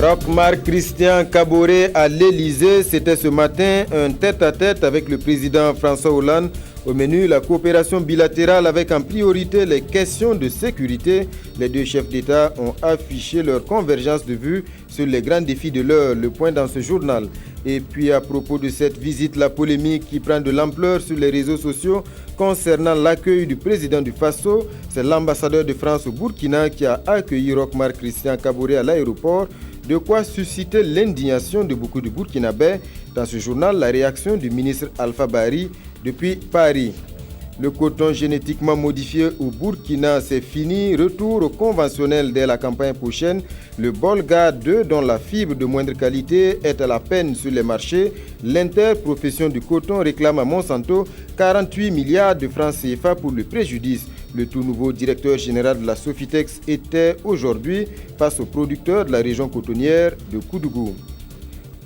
Roch-Marc Christian Kaboré à l'Élysée, c'était ce matin un tête-à-tête avec le président François Hollande. Au menu, la coopération bilatérale avec en priorité les questions de sécurité. Les deux chefs d'État ont affiché leur convergence de vues sur les grands défis de l'heure. Le point dans ce journal. Et puis à propos de cette visite, la polémique qui prend de l'ampleur sur les réseaux sociaux concernant l'accueil du président du Faso. C'est l'ambassadeur de France au Burkina qui a accueilli Roch-Marc Christian Kaboré à l'aéroport. De quoi susciter l'indignation de beaucoup de Burkinabés. Dans ce journal, la réaction du ministre Alpha Bari depuis Paris. Le coton génétiquement modifié au Burkina, c'est fini. Retour au conventionnel dès la campagne prochaine. Le Bolga 2, dont la fibre de moindre qualité est à la peine sur les marchés. L'interprofession du coton réclame à Monsanto 48 milliards de francs CFA pour le préjudice. Le tout nouveau directeur général de la Sofitex était aujourd'hui face aux producteurs de la région cotonnière de Koudougou.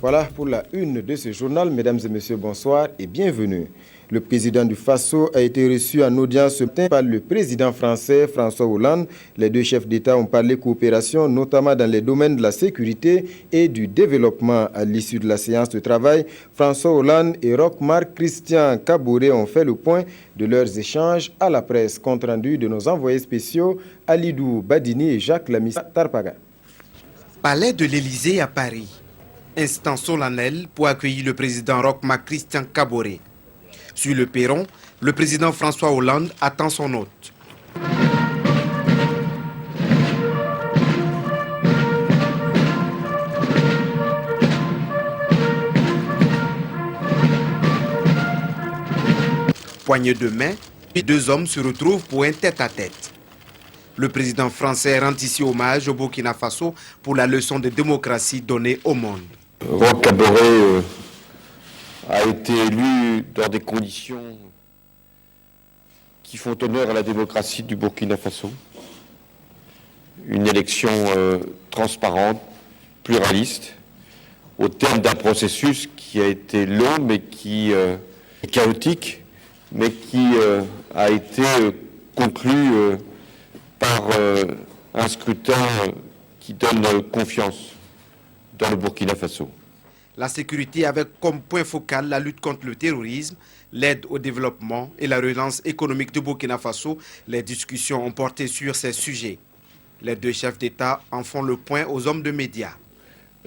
Voilà pour la une de ce journal. Mesdames et messieurs, bonsoir et bienvenue. Le président du Faso a été reçu en audience ce matin par le président français François Hollande. Les deux chefs d'État ont parlé coopération, notamment dans les domaines de la sécurité et du développement. À l'issue de la séance de travail, François Hollande et Roch-Marc Christian Kaboré ont fait le point de leurs échanges à la presse. Compte rendu de nos envoyés spéciaux Alidou Badini et Jacques Lamissa Tarpaga. Palais de l'Élysée à Paris. Instant solennel pour accueillir le président Roch-Marc Christian Kaboré. Sur le perron, le président François Hollande attend son hôte. Poignée de main, les deux hommes se retrouvent pour un tête-à-tête. Le président français rend ici hommage au Burkina Faso pour la leçon de démocratie donnée au monde. Roch Kaboré a été élu dans des conditions qui font honneur à la démocratie du Burkina Faso. Une élection transparente, pluraliste, au terme d'un processus qui a été long, mais qui est chaotique, mais qui a été conclu par un scrutin qui donne confiance dans le Burkina Faso. La sécurité avec comme point focal la lutte contre le terrorisme, l'aide au développement et la relance économique du Burkina Faso. Les discussions ont porté sur ces sujets. Les deux chefs d'État en font le point aux hommes de médias.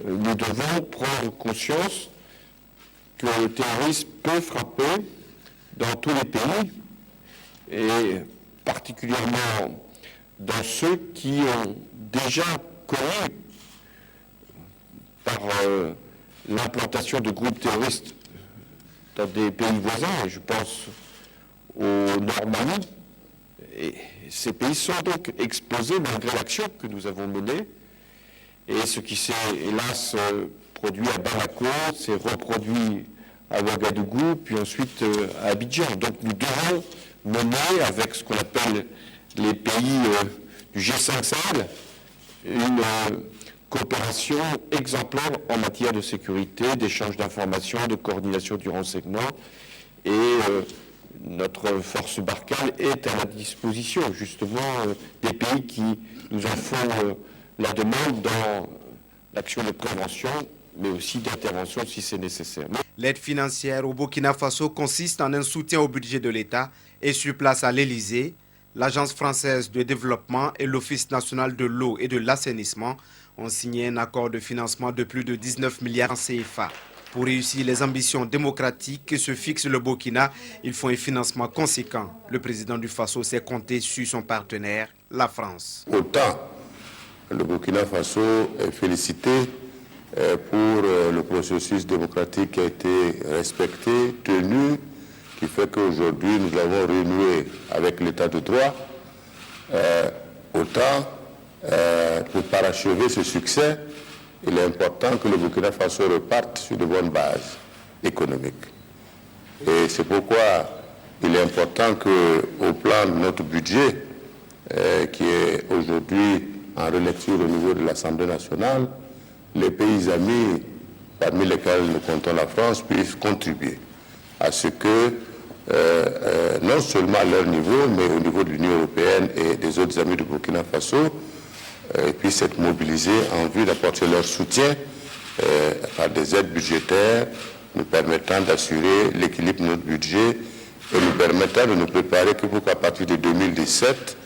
Nous devons prendre conscience que le terrorisme peut frapper dans tous les pays et particulièrement dans ceux qui ont déjà connu par l'implantation de groupes terroristes dans des pays voisins, je pense au Normandie. Et ces pays sont donc exposés malgré l'action que nous avons menée. Et ce qui s'est hélas produit à Bamako s'est reproduit à Ouagadougou, puis ensuite à Abidjan. Donc nous devons mener avec ce qu'on appelle les pays du G5 Sahel une coopération exemplaire en matière de sécurité, d'échange d'informations, de coordination du renseignement. Et notre force Barkhane est à la disposition justement des pays qui nous en font la demande dans l'action de prévention, mais aussi d'intervention si c'est nécessaire. L'aide financière au Burkina Faso consiste en un soutien au budget de l'État et sur place à l'Élysée, l'Agence française de développement et l'Office national de l'eau et de l'assainissement ont signé un accord de financement de plus de 19 milliards CFA. Pour réussir les ambitions démocratiques que se fixe le Burkina, il faut un financement conséquent. Le président du Faso s'est compté sur son partenaire, la France. Autant le Burkina Faso est félicité pour le processus démocratique qui a été respecté, tenu, qui fait qu'aujourd'hui nous avons renoué avec l'état de droit, autant pour parachever ce succès, il est important que le Burkina Faso reparte sur de bonnes bases économiques. Et c'est pourquoi il est important qu'au plan de notre budget, qui est aujourd'hui en relecture au niveau de l'Assemblée nationale, les pays amis, parmi lesquels nous comptons la France, puissent contribuer à ce que, non seulement à leur niveau, mais au niveau de l'Union européenne et des autres amis du Burkina Faso, puissent être mobilisés en vue d'apporter leur soutien par des aides budgétaires nous permettant d'assurer l'équilibre de notre budget et nous permettant de nous préparer pour qu'à partir de 2017,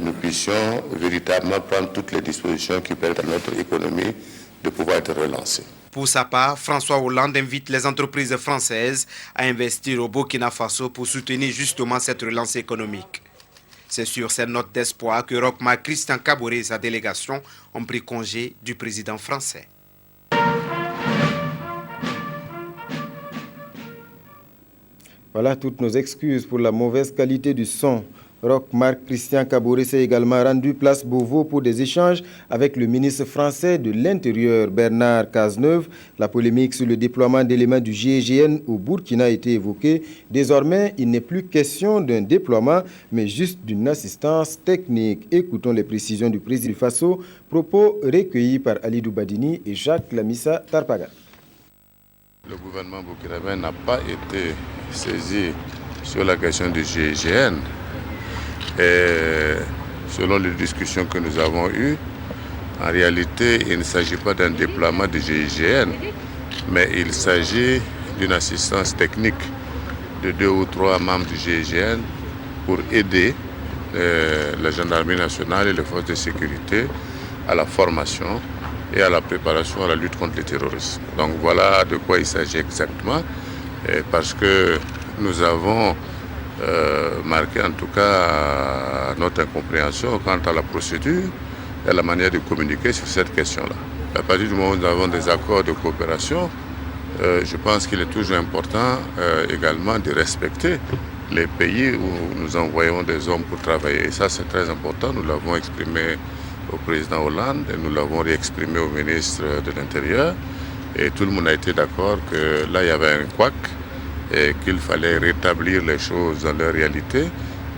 nous puissions véritablement prendre toutes les dispositions qui permettent à notre économie de pouvoir être relancée. Pour sa part, François Hollande invite les entreprises françaises à investir au Burkina Faso pour soutenir justement cette relance économique. C'est sur cette note d'espoir que Roch-Marc Christian Kaboré et sa délégation ont pris congé du président français. Voilà toutes nos excuses pour la mauvaise qualité du son. Roch-Marc Christian Kaboré s'est également rendu place Beauvau pour des échanges avec le ministre français de l'Intérieur Bernard Cazeneuve. La polémique sur le déploiement d'éléments du GIGN au Burkina a été évoquée. Désormais, il n'est plus question d'un déploiement, mais juste d'une assistance technique. Écoutons les précisions du président du Faso, propos recueillis par Alidou Badini et Jacques Lamissa Tarpaga. Le gouvernement burkinabé n'a pas été saisi sur la question du GIGN. Et selon les discussions que nous avons eues, en réalité, il ne s'agit pas d'un déploiement du GIGN, mais il s'agit d'une assistance technique de 2 ou 3 membres du GIGN pour aider la gendarmerie nationale et les forces de sécurité à la formation et à la préparation à la lutte contre le terrorisme. Donc voilà de quoi il s'agit exactement, parce que nous avons marqué en tout cas notre incompréhension quant à la procédure et à la manière de communiquer sur cette question-là. À partir du moment où nous avons des accords de coopération, je pense qu'il est toujours important également de respecter les pays où nous envoyons des hommes pour travailler. Et ça, c'est très important. Nous l'avons exprimé au président Hollande et nous l'avons réexprimé au ministre de l'Intérieur. Et tout le monde a été d'accord que là, il y avait un couac et qu'il fallait rétablir les choses dans leur réalité.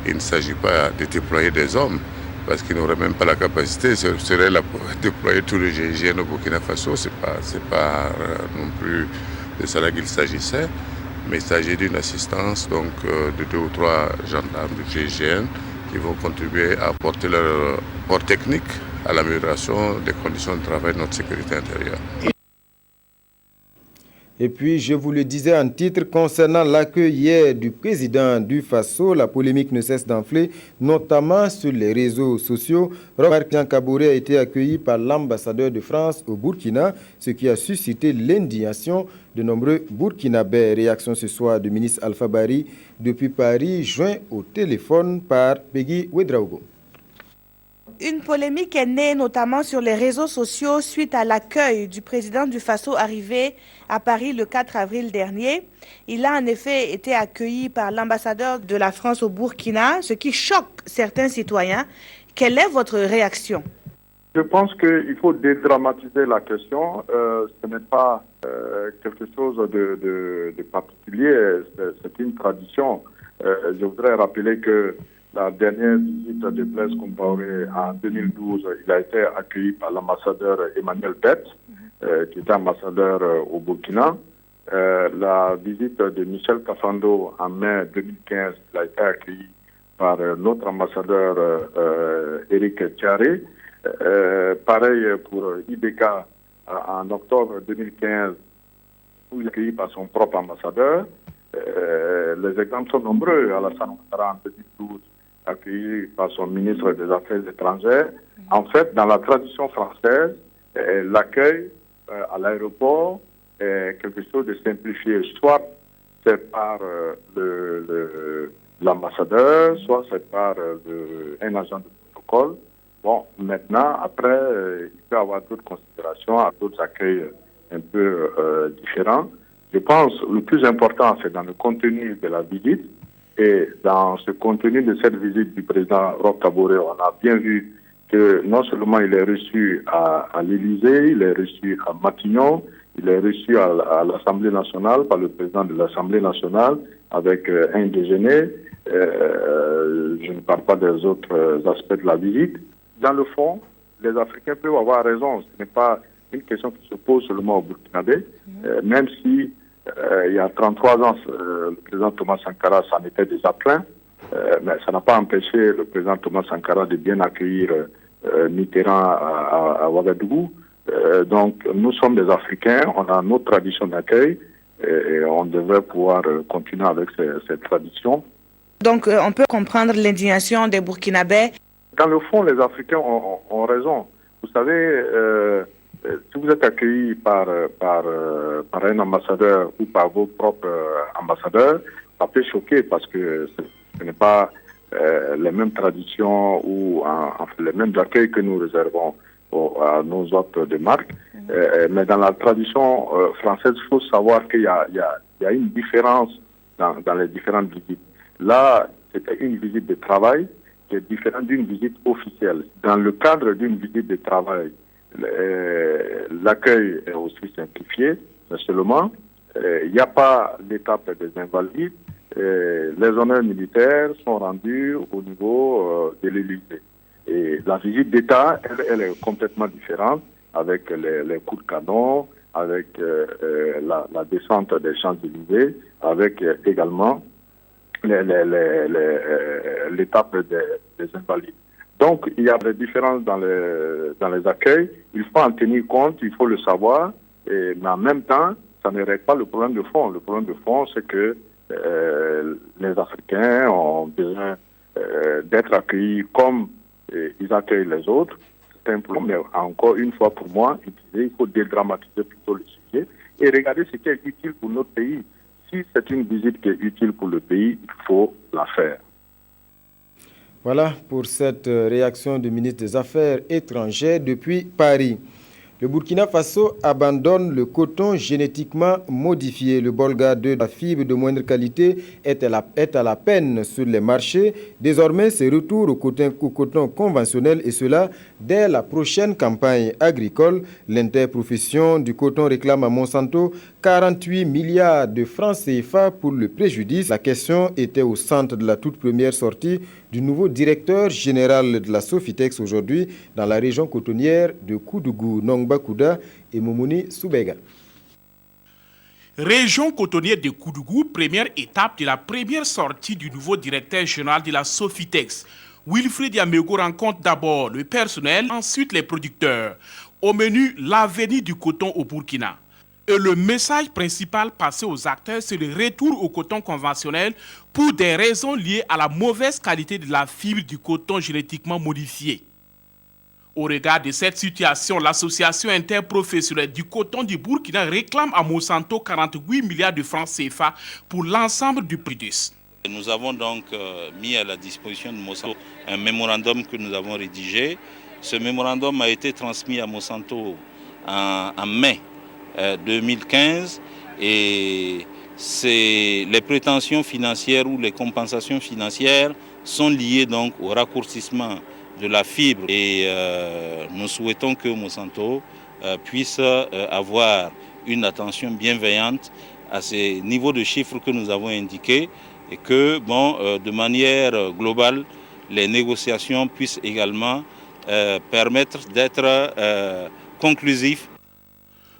Il ne s'agit pas de déployer des hommes, parce qu'ils n'auraient même pas la capacité, ce serait de déployer tout le GIGN au Burkina Faso. C'est pas non plus de cela qu'il s'agissait, mais il s'agit d'une assistance donc, de 2 ou 3 gendarmes du GIGN qui vont contribuer à apporter leur apport technique à l'amélioration des conditions de travail de notre sécurité intérieure. Et puis, je vous le disais en titre, concernant l'accueil hier du président du Faso, la polémique ne cesse d'enfler, notamment sur les réseaux sociaux. Roch-Marc Christian Kaboré a été accueilli par l'ambassadeur de France au Burkina, ce qui a suscité l'indignation de nombreux Burkinabés. Réaction ce soir du ministre Alpha Bari depuis Paris, joint au téléphone par Peggy Ouedraogo. Une polémique est née notamment sur les réseaux sociaux suite à l'accueil du président du Faso arrivé à Paris le 4 avril dernier. Il a en effet été accueilli par l'ambassadeur de la France au Burkina, ce qui choque certains citoyens. Quelle est votre réaction? Je pense qu'il faut dédramatiser la question. Ce n'est pas quelque chose de particulier, c'est une tradition. Je voudrais rappeler que la dernière visite de Blaise Compaoré en 2012, il a été accueilli par l'ambassadeur Emmanuel Bett, qui était ambassadeur au Burkina. La visite de Michel Kafando en mai 2015, il a été accueilli par notre ambassadeur Éric Thiaré. Pareil pour Ibeka en octobre 2015, où il est accueilli par son propre ambassadeur. Les exemples sont nombreux. Alassane Ouattara en 2012, accueilli par son ministre des Affaires étrangères. En fait, dans la tradition française, l'accueil à l'aéroport est quelque chose de simplifié. Soit c'est par l'ambassadeur, soit c'est par un agent de protocole. Bon, maintenant, après, il peut y avoir d'autres considérations, d'autres accueils un peu différents. Je pense que le plus important, c'est dans le contenu de la visite. Et dans ce contenu de cette visite du président Roch Kaboré, on a bien vu que non seulement il est reçu à l'Élysée, il est reçu à Matignon, il est reçu à l'Assemblée nationale par le président de l'Assemblée nationale avec un déjeuner. Je ne parle pas des autres aspects de la visite. Dans le fond, les Africains peuvent avoir raison. Ce n'est pas une question qui se pose seulement au Burkinabé, même si il y a 33 ans, le président Thomas Sankara s'en était déjà plaint, mais ça n'a pas empêché le président Thomas Sankara de bien accueillir Mitterrand à Ouagadougou. Donc nous sommes des Africains, on a notre tradition d'accueil et on devrait pouvoir continuer avec cette tradition. Donc on peut comprendre l'indignation des Burkinabés. Dans le fond, les Africains ont raison. Vous savez, si vous êtes accueilli par un ambassadeur ou par vos propres ambassadeurs, ça peut choquer parce que ce n'est pas les mêmes traditions ou les mêmes accueils que nous réservons à nos hôtes de marque. Mais dans la tradition française, il faut savoir qu'il y a une différence dans les différentes visites. Là, c'était une visite de travail qui est différente d'une visite officielle. Dans le cadre d'une visite de travail, l'accueil est aussi simplifié, mais seulement il n'y a pas l'étape des invalides. Les honneurs militaires sont rendus au niveau de l'Élysée. Et la visite d'État, elle est complètement différente, avec les coups de canon, avec la descente des Champs-Élysées, avec également l'étape des invalides. Donc, il y a des différences dans les accueils. Il faut en tenir compte, il faut le savoir, mais en même temps, ça ne règle pas le problème de fond. Le problème de fond, c'est que les Africains ont besoin d'être accueillis comme ils accueillent les autres. C'est un problème, mais encore une fois pour moi, il faut dédramatiser plutôt le sujet et regarder ce qui est utile pour notre pays. Si c'est une visite qui est utile pour le pays, il faut la faire. Voilà pour cette réaction du ministre des Affaires étrangères depuis Paris. Le Burkina Faso abandonne le coton génétiquement modifié. Le Bolga 2, la fibre de moindre qualité, est à la peine sur les marchés. Désormais, c'est retour au coton conventionnel et cela dès la prochaine campagne agricole. L'interprofession du coton réclame à Monsanto 48 milliards de francs CFA pour le préjudice. La question était au centre de la toute première sortie du nouveau directeur général de la Sofitex aujourd'hui dans la région cotonnière de Koudougou, Nongba Kouda et Moumouni Soubega. Région cotonnière de Koudougou, première étape de la première sortie du nouveau directeur général de la Sofitex. Wilfried Yamego rencontre d'abord le personnel, ensuite les producteurs. Au menu, l'avenir du coton au Burkina. Et le message principal passé aux acteurs, c'est le retour au coton conventionnel pour des raisons liées à la mauvaise qualité de la fibre du coton génétiquement modifié. Au regard de cette situation, l'association interprofessionnelle du coton du Burkina réclame à Monsanto 48 milliards de francs CFA pour l'ensemble du préjudice. Nous avons donc mis à la disposition de Monsanto un mémorandum que nous avons rédigé. Ce mémorandum a été transmis à Monsanto en mai 2015 et les prétentions financières ou les compensations financières sont liées donc au raccourcissement de la fibre et nous souhaitons que Monsanto puisse avoir une attention bienveillante à ces niveaux de chiffres que nous avons indiqués et que de manière globale les négociations puissent également permettre d'être conclusifs.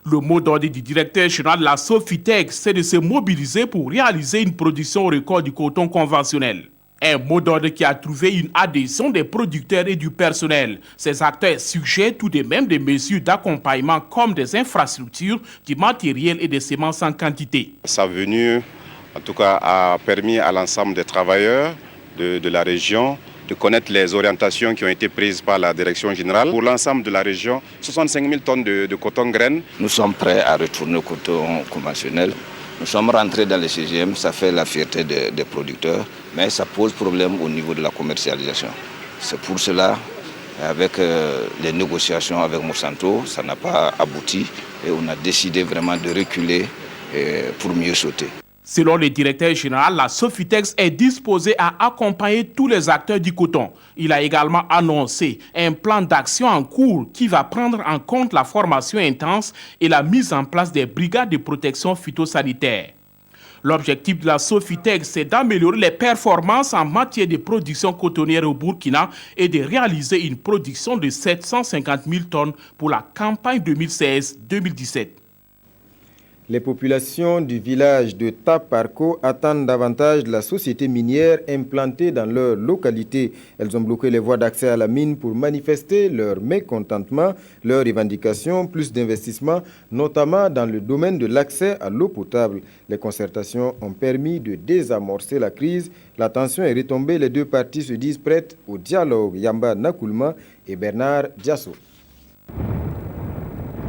Le mot d'ordre du directeur général de la Sofitex, c'est de se mobiliser pour réaliser une production au record du coton conventionnel. Un mot d'ordre qui a trouvé une adhésion des producteurs et du personnel. Ces acteurs suggèrent tout de même des mesures d'accompagnement comme des infrastructures, du matériel et des semences en quantité. Sa venue, en tout cas, a permis à l'ensemble des travailleurs de la région de connaître les orientations qui ont été prises par la direction générale. Pour l'ensemble de la région, 65 000 tonnes de coton graines. Nous sommes prêts à retourner au coton conventionnel. Nous sommes rentrés dans le 6e, ça fait la fierté des producteurs, mais ça pose problème au niveau de la commercialisation. C'est pour cela, avec les négociations avec Monsanto, ça n'a pas abouti et on a décidé vraiment de reculer pour mieux sauter. Selon le directeur général, la Sofitex est disposée à accompagner tous les acteurs du coton. Il a également annoncé un plan d'action en cours qui va prendre en compte la formation intense et la mise en place des brigades de protection phytosanitaire. L'objectif de la Sofitex, c'est d'améliorer les performances en matière de production cotonnière au Burkina et de réaliser une production de 750 000 tonnes pour la campagne 2016-2017. Les populations du village de Taparko attendent davantage de la société minière implantée dans leur localité. Elles ont bloqué les voies d'accès à la mine pour manifester leur mécontentement, leurs revendications, plus d'investissement, notamment dans le domaine de l'accès à l'eau potable. Les concertations ont permis de désamorcer la crise. La tension est retombée, les deux parties se disent prêtes au dialogue. Yamba Nakoulma et Bernard Diasso.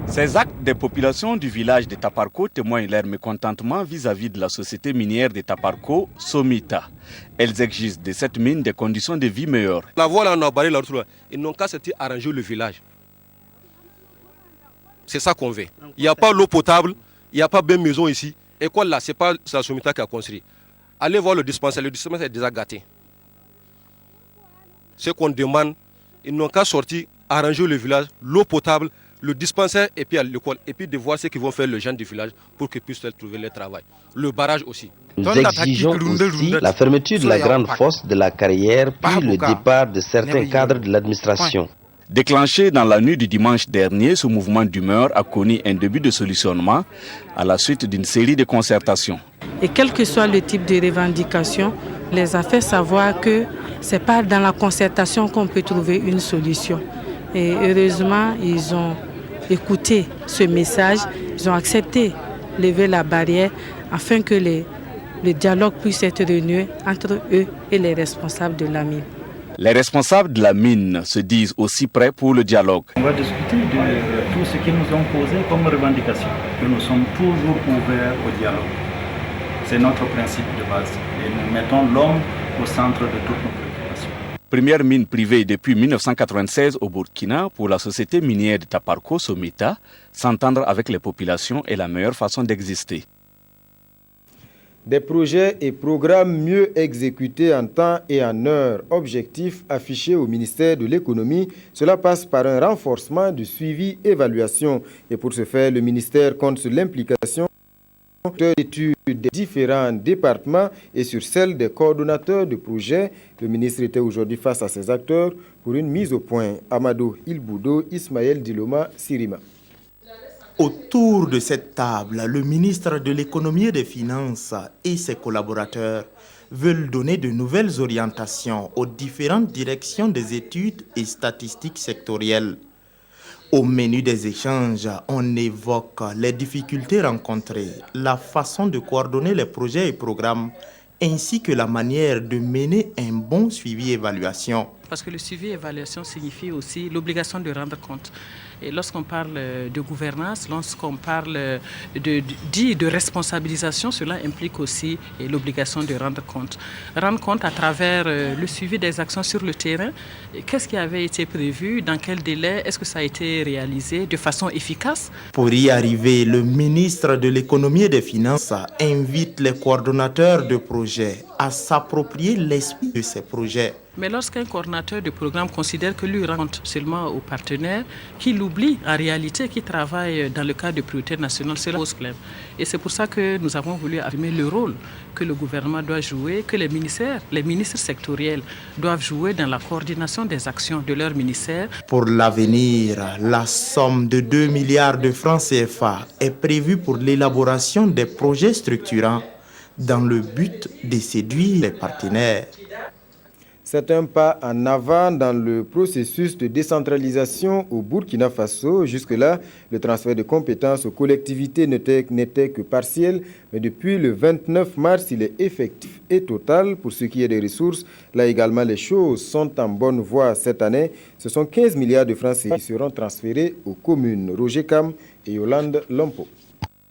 Ces actes des populations du village de Taparko témoignent leur mécontentement vis-à-vis de la société minière de Taparko, Somita. Elles exigent de cette mine des conditions de vie meilleures. La voie là, on a barré la route là. Ils n'ont qu'à arranger le village. C'est ça qu'on veut. Il n'y a pas l'eau potable, il n'y a pas bien maison ici. École là, ce n'est pas la Somita qui a construit. Allez voir le dispensaire est déjà gâté. Ce qu'on demande, ils n'ont qu'à sortir, arranger le village, l'eau potable, le dispensaire et puis à l'école, et puis de voir ce qu'ils vont faire les gens du village pour qu'ils puissent trouver leur travail. Le barrage aussi. Nous exigeons aussi la fermeture de la grande fosse de la carrière, puis le départ de certains cadres de l'administration. Déclenché dans la nuit du dimanche dernier, ce mouvement d'humeur a connu un début de solutionnement à la suite d'une série de concertations. Et quel que soit le type de revendication, les a fait savoir que ce n'est pas dans la concertation qu'on peut trouver une solution. Et heureusement, ils ont écouté ce message, ils ont accepté de lever la barrière afin que le dialogue puisse être renoué entre eux et les responsables de la mine. Les responsables de la mine se disent aussi prêts pour le dialogue. On va discuter de tout ce qu'ils nous ont posé comme revendication. Que nous sommes toujours ouverts au dialogue. C'est notre principe de base. Et nous mettons l'homme au centre de toutes nos préoccupations. Première mine privée depuis 1996 au Burkina pour la société minière de Taparko, Somita, s'entendre avec les populations est la meilleure façon d'exister. Des projets et programmes mieux exécutés en temps et en heure. Objectif affiché au ministère de l'économie, cela passe par un renforcement du suivi-évaluation. Et pour ce faire, le ministère compte sur l'implication d'études des différents départements et sur celle des coordonnateurs de projets. Le ministre était aujourd'hui face à ces acteurs pour une mise au point. Amadou Ilboudo, Ismaël Diloma, Sirima. Autour de cette table, le ministre de l'économie et des finances et ses collaborateurs veulent donner de nouvelles orientations aux différentes directions des études et statistiques sectorielles. Au menu des échanges, on évoque les difficultés rencontrées, la façon de coordonner les projets et programmes, ainsi que la manière de mener un bon suivi-évaluation. Parce que le suivi-évaluation signifie aussi l'obligation de rendre compte. Et lorsqu'on parle de gouvernance, lorsqu'on parle de responsabilisation, cela implique aussi l'obligation de rendre compte. Rendre compte à travers le suivi des actions sur le terrain. Qu'est-ce qui avait été prévu, dans quel délai, est-ce que ça a été réalisé de façon efficace? Pour y arriver, le ministre de l'économie et des finances invite les coordonnateurs de projets à s'approprier l'esprit de ces projets. Mais lorsqu'un coordinateur de programme considère que lui rend compte seulement aux partenaires, qu'il oublie en réalité qu'il travaille dans le cadre de priorité nationale, cela pose problème. Et c'est pour ça que nous avons voulu affirmer le rôle que le gouvernement doit jouer, que les ministres sectoriels doivent jouer dans la coordination des actions de leur ministère. Pour l'avenir, la somme de 2 milliards de francs CFA est prévue pour l'élaboration des projets structurants dans le but de séduire les partenaires. C'est un pas en avant dans le processus de décentralisation au Burkina Faso. Jusque-là, le transfert de compétences aux collectivités n'était que partiel, mais depuis le 29 mars, il est effectif et total pour ce qui est des ressources. Là également, les choses sont en bonne voie cette année. Ce sont 15 milliards de francs qui seront transférés aux communes. Roger Kam et Yolande Lompo.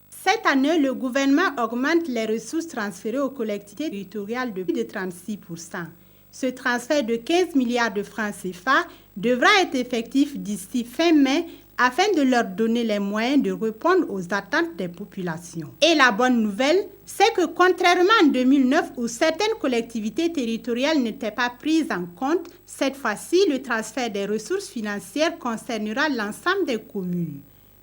Cette année, le gouvernement augmente les ressources transférées aux collectivités territoriales de plus de 36%. Ce transfert de 15 milliards de francs CFA devra être effectif d'ici fin mai afin de leur donner les moyens de répondre aux attentes des populations. Et la bonne nouvelle, c'est que contrairement en 2009 où certaines collectivités territoriales n'étaient pas prises en compte, cette fois-ci, le transfert des ressources financières concernera l'ensemble des communes.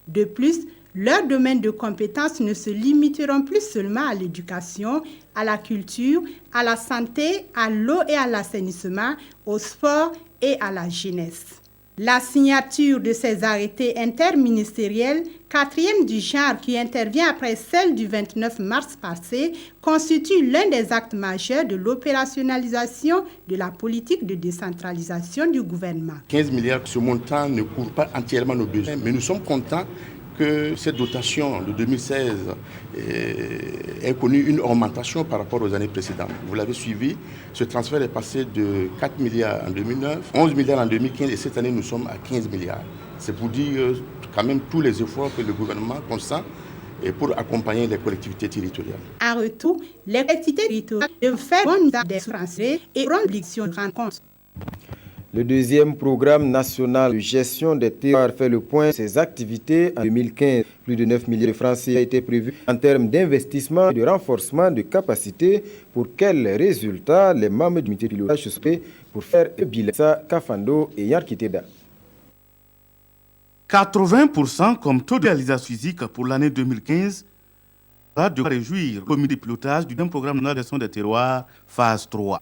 De plus, leurs domaines de compétences ne se limiteront plus seulement à l'éducation, à la culture, à la santé, à l'eau et à l'assainissement, au sport et à la jeunesse. La signature de ces arrêtés interministériels, quatrième du genre qui intervient après celle du 29 mars passé, constitue l'un des actes majeurs de l'opérationnalisation de la politique de décentralisation du gouvernement. 15 milliards, ce montant ne couvre pas entièrement nos besoins, mais nous sommes contents que cette dotation de 2016 ait connu une augmentation par rapport aux années précédentes. Vous l'avez suivi, ce transfert est passé de 4 milliards en 2009, 11 milliards en 2015 et cette année nous sommes à 15 milliards. C'est pour dire quand même tous les efforts que le gouvernement consent pour accompagner les collectivités territoriales. En retour, les collectivités territoriales doivent faire bon usage des transferts et rendre l'obligation de rendre compte. Le deuxième programme national de gestion des territoires fait le point sur ses activités en 2015. Plus de 9 milliards de francs CFA a été prévu en termes d'investissement et de renforcement de capacités. Pour quels résultats les membres du comité de pilotage se sont fait pour faire le bilan? Kafando et Yarkiteda. 80% comme taux de réalisation physique pour l'année 2015 va de réjouir le comité de pilotage du programme national de gestion des terroirs phase 3.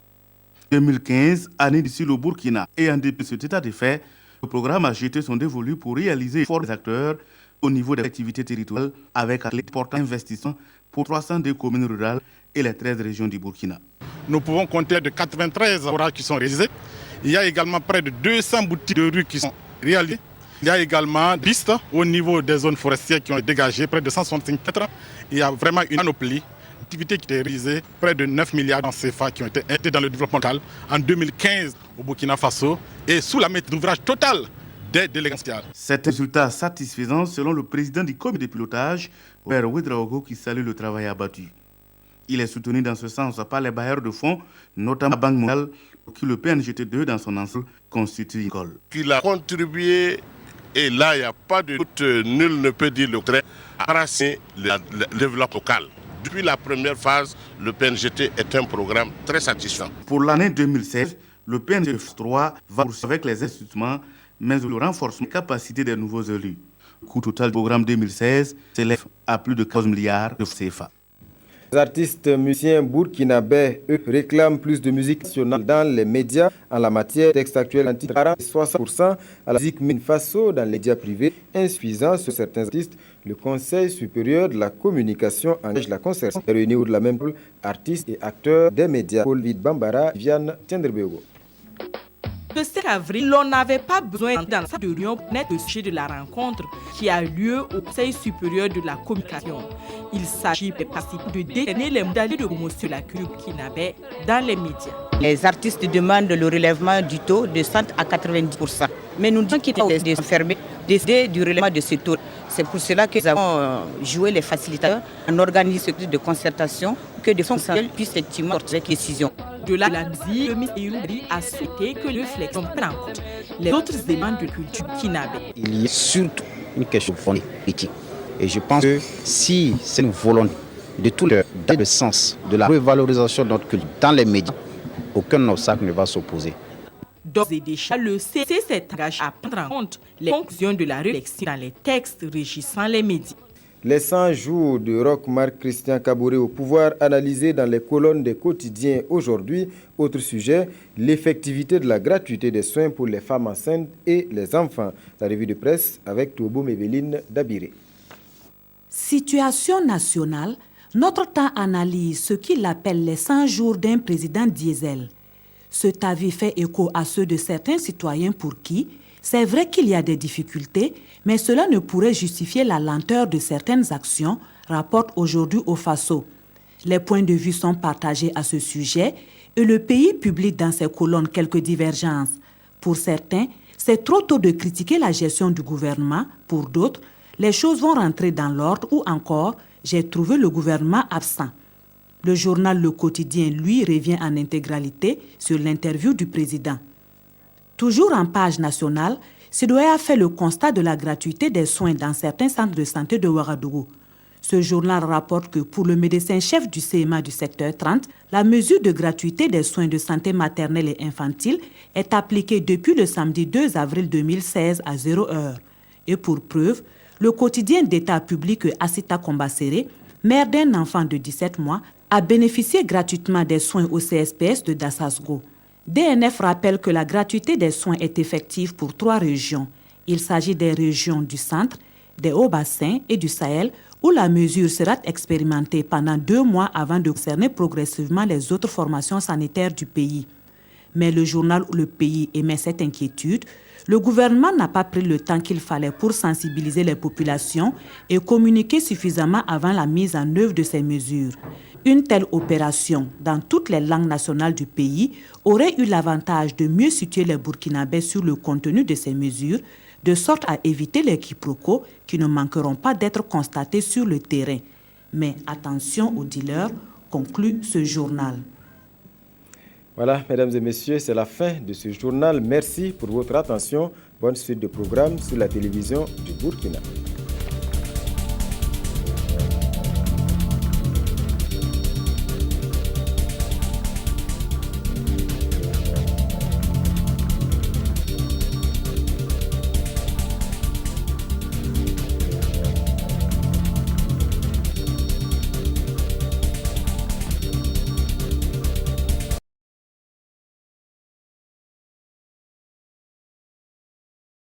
2015, année d'ici le Burkina. Et en dépit de cet état de fait, le programme a jeté son dévolu pour réaliser les efforts des acteurs au niveau des activités territoriales avec l'important investissement pour 302 communes rurales et les 13 régions du Burkina. Nous pouvons compter de 93 ouvrages qui sont réalisés. Il y a également près de 200 boutiques de rue qui sont réalisées. Il y a également des pistes au niveau des zones forestières qui ont été dégagées, près de 165 mètres. Il y a vraiment une panoplie d'activités qui ont été réalisées, près de 9 milliards en CFA qui ont été dans le développement local en 2015 au Burkina Faso et sous la maîtrise d'ouvrage totale des délégations. Cet résultat satisfaisant selon le président du comité de pilotage, Robert Ouedraogo, qui salue le travail abattu. Il est soutenu dans ce sens par les bailleurs de fonds, notamment la Banque mondiale, pour qui le PNGT2 dans son ensemble constitue une école. Il a contribué, et là il n'y a pas de doute, nul ne peut dire le contraire, à rassiner le développement local. Depuis la première phase, le PNGT est un programme très satisfaisant. Pour l'année 2016, le PNGT3 va poursuivre avec les investissements, mais le renforcement des capacités des nouveaux élus. Le coût total du programme 2016 s'élève à plus de 15 milliards de CFA. Les artistes musiciens burkinabés, eux, réclament plus de musique nationale dans les médias en la matière. Texte actuel en titre 40-60% à la musique Burkina Faso dans les médias privés, insuffisant sur certains artistes. Le Conseil supérieur de la communication engage la concertation réunie de la même poule, artistes et acteurs des médias. Paul Vid Bambara, Viviane Tiendrebego. Le 7 avril, on n'avait pas besoin dans cette réunion pour connaître le sujet de la rencontre qui a lieu au Conseil supérieur de la communication. Il s'agit des participants de déterminer les modalités de promotion de la culture burkinabé dans les médias. Les artistes demandent le relèvement du taux de 100 à 90%. Mais nous disons qu'il faut fermer décider du relèvement de ce taux. C'est pour cela que nous avons joué les facilitateurs en organisant ce type de concertation que des fonctionnaires puissent effectivement porter cette décision. De la musique, le ministre Youri a souhaité que le flexion prenne en compte les autres éléments de culture burkinabé. Il y a surtout une question politique. Et je pense que si c'est une volonté de tout dans le sens de la revalorisation de notre culture dans les médias, aucun obstacle ne va s'opposer. D'ores et déjà, le CC s'est engagé à prendre en compte les conclusions de la réflexion dans les textes régissant les médias. Les 100 jours de Roch Marc Christian Kaboré au pouvoir analysés dans les colonnes des quotidiens aujourd'hui. Autre sujet, l'effectivité de la gratuité des soins pour les femmes enceintes et les enfants. La revue de presse avec Toubo Méveline Dabiré. Situation nationale, notre temps analyse ce qu'il appelle les 100 jours d'un président diesel. Cet avis fait écho à ceux de certains citoyens pour qui c'est vrai qu'il y a des difficultés, mais cela ne pourrait justifier la lenteur de certaines actions, rapporte aujourd'hui au Faso. Les points de vue sont partagés à ce sujet et le pays publie dans ses colonnes quelques divergences. Pour certains, c'est trop tôt de critiquer la gestion du gouvernement. Pour d'autres, les choses vont rentrer dans l'ordre ou encore, j'ai trouvé le gouvernement absent. Le journal Le Quotidien, lui, revient en intégralité sur l'interview du président. Toujours en page nationale, Sidoya a fait le constat de la gratuité des soins dans certains centres de santé de Ouagadougou. Ce journal rapporte que pour le médecin-chef du CMA du secteur 30, la mesure de gratuité des soins de santé maternelle et infantile est appliquée depuis le samedi 2 avril 2016 à 0h. Et pour preuve, le quotidien d'État publie que Assita Kombasséré, mère d'un enfant de 17 mois, a bénéficié gratuitement des soins au CSPS de Dassasgo. DNF rappelle que la gratuité des soins est effective pour 3 régions. Il s'agit des régions du centre, des hauts-bassins et du Sahel, où la mesure sera expérimentée pendant 2 mois avant de concerner progressivement les autres formations sanitaires du pays. Mais le journal Le Pays émet cette inquiétude. Le gouvernement n'a pas pris le temps qu'il fallait pour sensibiliser les populations et communiquer suffisamment avant la mise en œuvre de ces mesures. Une telle opération, dans toutes les langues nationales du pays, aurait eu l'avantage de mieux situer les Burkinabés sur le contenu de ces mesures, de sorte à éviter les quiproquos qui ne manqueront pas d'être constatés sur le terrain. Mais attention aux dealers, conclut ce journal. Voilà, mesdames et messieurs, c'est la fin de ce journal. Merci pour votre attention. Bonne suite de programmes sur la télévision du Burkina.